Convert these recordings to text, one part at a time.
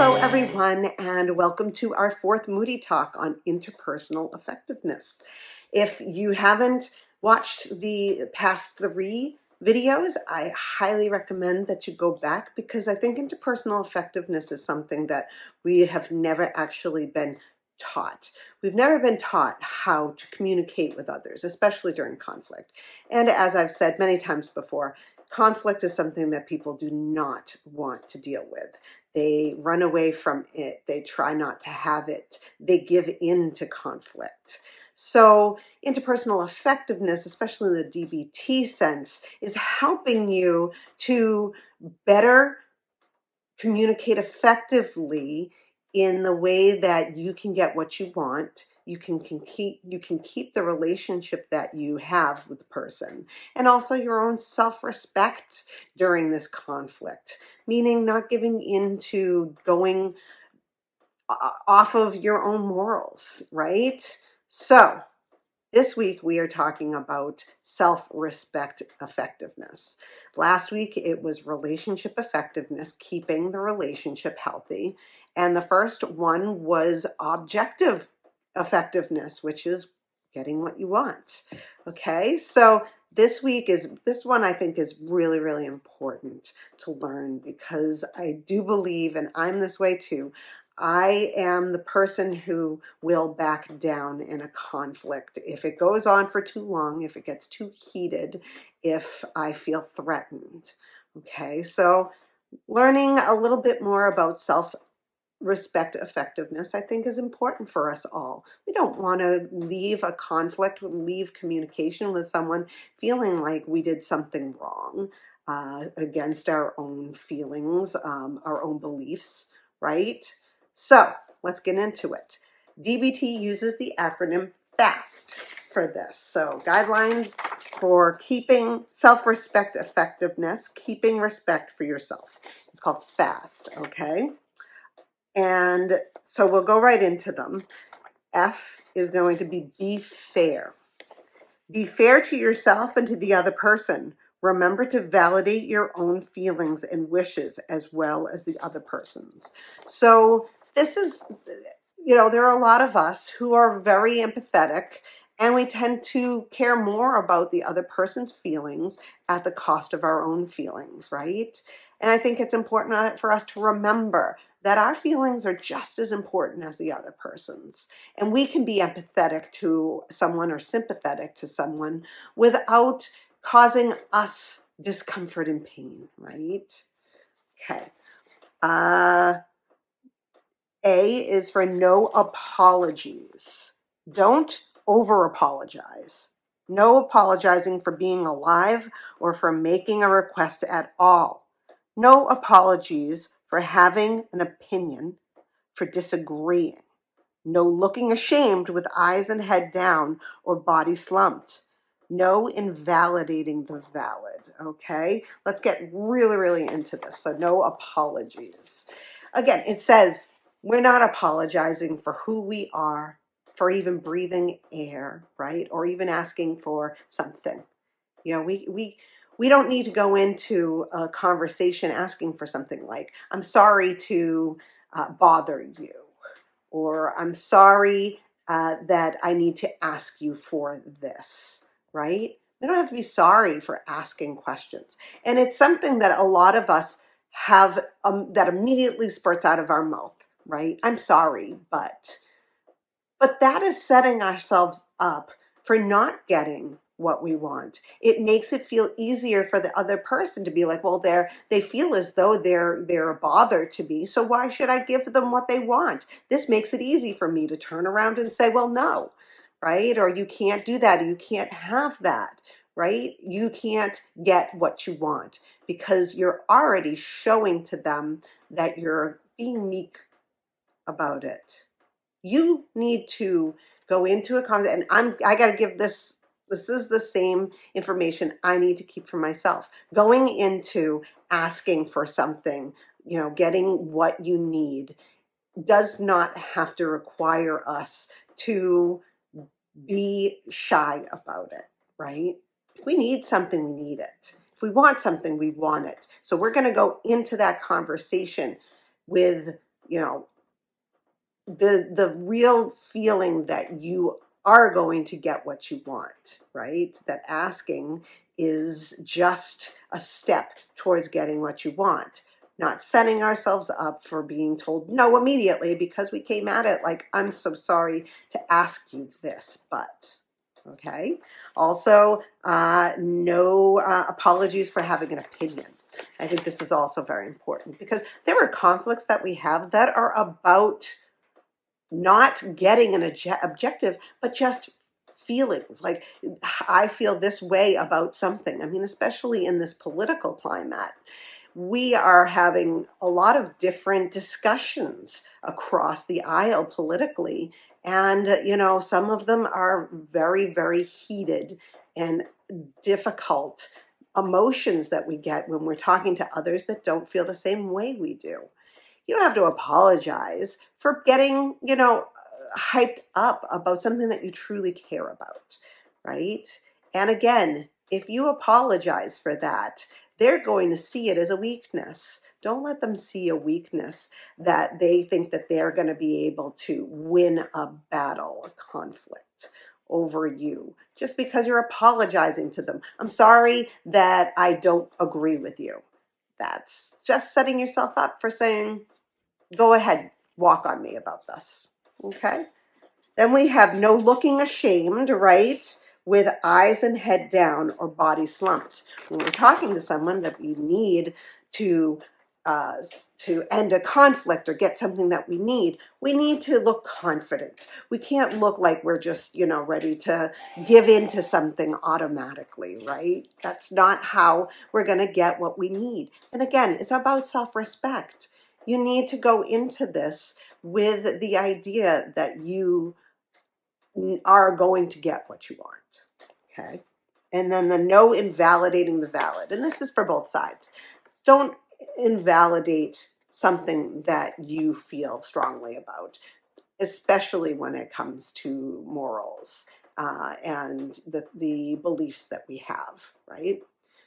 Hello, everyone, and welcome to our fourth Moody Talk on interpersonal effectiveness. If you haven't watched the past three videos, I highly recommend that you go back because I think interpersonal effectiveness is something that we have never actually been taught. We've never been taught how to communicate with others, especially during conflict. And as I've said many times before, conflict is something that people do not want to deal with. They run away from it. They try not to have it. They give in to conflict. So interpersonal effectiveness, especially in the DBT sense, is helping you to better communicate effectively in the way that you can get what you want. You can keep the relationship that you have with the person, and also your own self-respect during this conflict, meaning not giving in to going off of your own morals, right? So this week, we are talking about self-respect effectiveness. Last week, it was relationship effectiveness, keeping the relationship healthy. And the first one was objective effectiveness, which is getting what you want. Okay, so this one I think is really, really important to learn because I do believe, and I'm this way too, I am the person who will back down in a conflict if it goes on for too long, if it gets too heated, if I feel threatened. Okay, so learning a little bit more about self-respect effectiveness, I think, is important for us all. We don't want to leave a conflict, leave communication with someone feeling like we did something wrong against our own feelings, our own beliefs, right? So let's get into it. DBT uses the acronym FAST for this. So guidelines for keeping self-respect effectiveness, keeping respect for yourself. It's called FAST, okay? And so we'll go right into them. F is going to be fair. Be fair to yourself and to the other person. Remember to validate your own feelings and wishes as well as the other person's. So this is, there are a lot of us who are very empathetic and we tend to care more about the other person's feelings at the cost of our own feelings, right? And I think it's important for us to remember that our feelings are just as important as the other person's. And we can be empathetic to someone or sympathetic to someone without causing us discomfort and pain, right? Okay. A is for no apologies. Don't over apologize. No apologizing for being alive or for making a request at all. No apologies for having an opinion, for disagreeing. No looking ashamed with eyes and head down or body slumped. No invalidating the valid, okay? Let's get really, really into this. So no apologies. Again, it says we're not apologizing for who we are, for even breathing air, right? Or even asking for something. We don't need to go into a conversation asking for something like, I'm sorry to bother you, or I'm sorry that I need to ask you for this, right? We don't have to be sorry for asking questions. And it's something that a lot of us have that immediately spurts out of our mouth, right? I'm sorry, but that is setting ourselves up for not getting what we want. It makes it feel easier for the other person to be like, well, they feel as though they're a bother to me, so why should I give them what they want? This makes it easy for me to turn around and say, well, no, right? Or you can't do that, or you can't have that, right? You can't get what you want because you're already showing to them that you're being meek about it. You need to go into a conversation, and I got to give this. This is the same information I need to keep for myself. Going into asking for something, getting what you need, does not have to require us to be shy about it, right? If we need something, we need it. If we want something, we want it. So we're going to go into that conversation with you know, the real feeling that you are going to get what you want, right? That asking is just a step towards getting what you want, not setting ourselves up for being told no immediately because we came at it like, I'm so sorry to ask you this, but. Okay. Also, no apologies for having an opinion. I think this is also very important because there are conflicts that we have that are about not getting an objective, but just feelings. Like, I feel this way about something. I mean, especially in this political climate, we are having a lot of different discussions across the aisle politically. And, some of them are very, very heated and difficult emotions that we get when we're talking to others that don't feel the same way we do. You don't have to apologize for getting, hyped up about something that you truly care about, right? And again, if you apologize for that, they're going to see it as a weakness. Don't let them see a weakness that they think that they're going to be able to win a battle, a conflict over you just because you're apologizing to them. I'm sorry that I don't agree with you. That's just setting yourself up for saying, go ahead, walk on me about this. Okay? Then we have no looking ashamed, right? With eyes and head down or body slumped. When we're talking to someone that we need to uh, to end a conflict or get something that we need to look confident. We can't look like we're just, ready to give in to something automatically, right? That's not how we're going to get what we need. And again, it's about self-respect. You need to go into this with the idea that you are going to get what you want. Okay. And then the no invalidating the valid. And this is for both sides. Don't invalidate something that you feel strongly about, especially when it comes to morals and the beliefs that we have, right?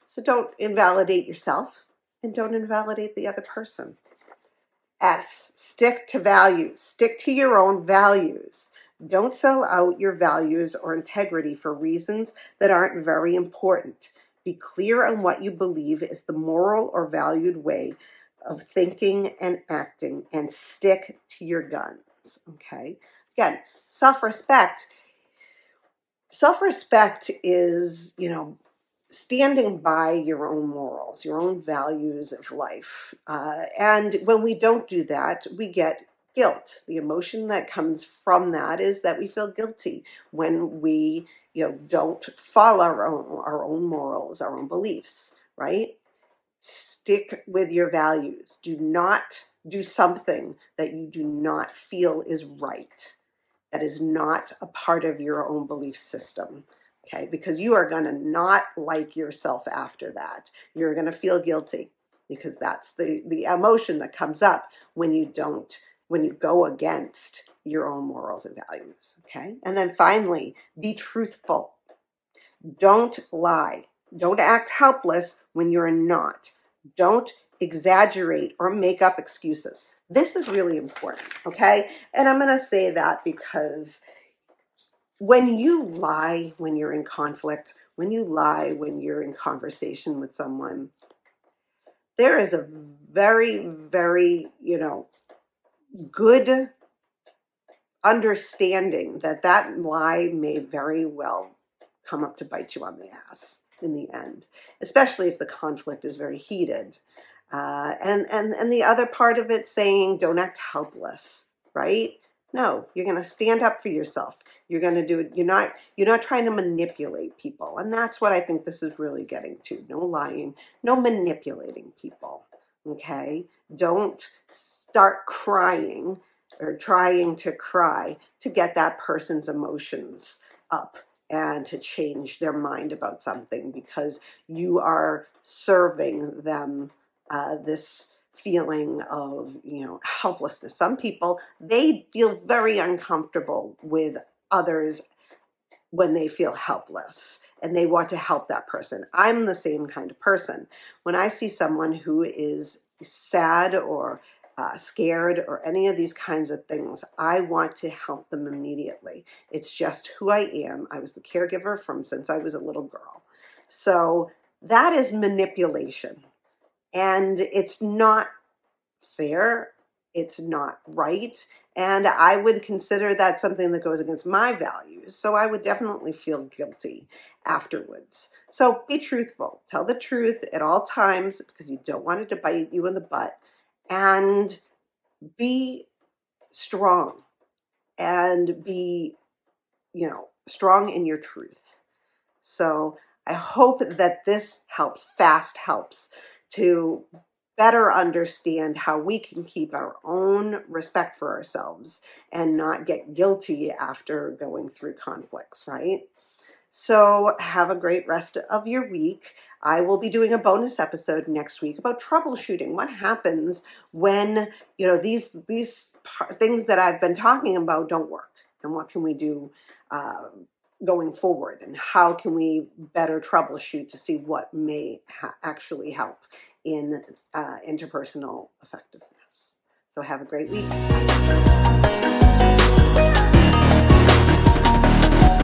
So don't invalidate yourself and don't invalidate the other person. S, stick to values. Stick to your own values. Don't sell out your values or integrity for reasons that aren't very important. Be clear on what you believe is the moral or valued way of thinking and acting, and stick to your guns. Okay? Again, self-respect. Self-respect is, standing by your own morals, your own values of life. And when we don't do that, we get guilt. The emotion that comes from that is that we feel guilty when we, don't follow our own morals, our own beliefs, right? Stick with your values. Do not do something that you do not feel is right, that is not a part of your own belief system. Okay, because you are going to not like yourself after that. You're going to feel guilty because that's the emotion that comes up when you go against your own morals and values. Okay, and then finally, be truthful. Don't lie. Don't act helpless when you're not. Don't exaggerate or make up excuses. This is really important, okay? And I'm going to say that because when you lie when you're in conflict, when you lie when you're in conversation with someone, there is a very, very, good understanding that that lie may very well come up to bite you on the ass in the end, especially if the conflict is very heated. And the other part of it saying, don't act helpless, right? No, you're going to stand up for yourself. You're going to do it. You're not trying to manipulate people. And that's what I think this is really getting to. No lying, no manipulating people. Okay? Don't start crying or trying to cry to get that person's emotions up and to change their mind about something because you are serving them this feeling of, helplessness. Some people, they feel very uncomfortable with others when they feel helpless and they want to help that person. I'm the same kind of person. When I see someone who is sad or scared or any of these kinds of things. I want to help them immediately. It's just who I am. I was the caregiver since I was a little girl. So that is manipulation. And it's not fair. It's not right. And I would consider that something that goes against my values. So I would definitely feel guilty afterwards. So be truthful. Tell the truth at all times because you don't want it to bite you in the butt. And be strong and be, strong in your truth. So I hope that this helps, fast helps to better understand how we can keep our own respect for ourselves and not get guilty after going through conflicts, right? So have a great rest of your week. I will be doing a bonus episode next week about troubleshooting. What happens when, these things that I've been talking about don't work, and what can we do going forward, and how can we better troubleshoot to see what may actually help in interpersonal effectiveness. So have a great week.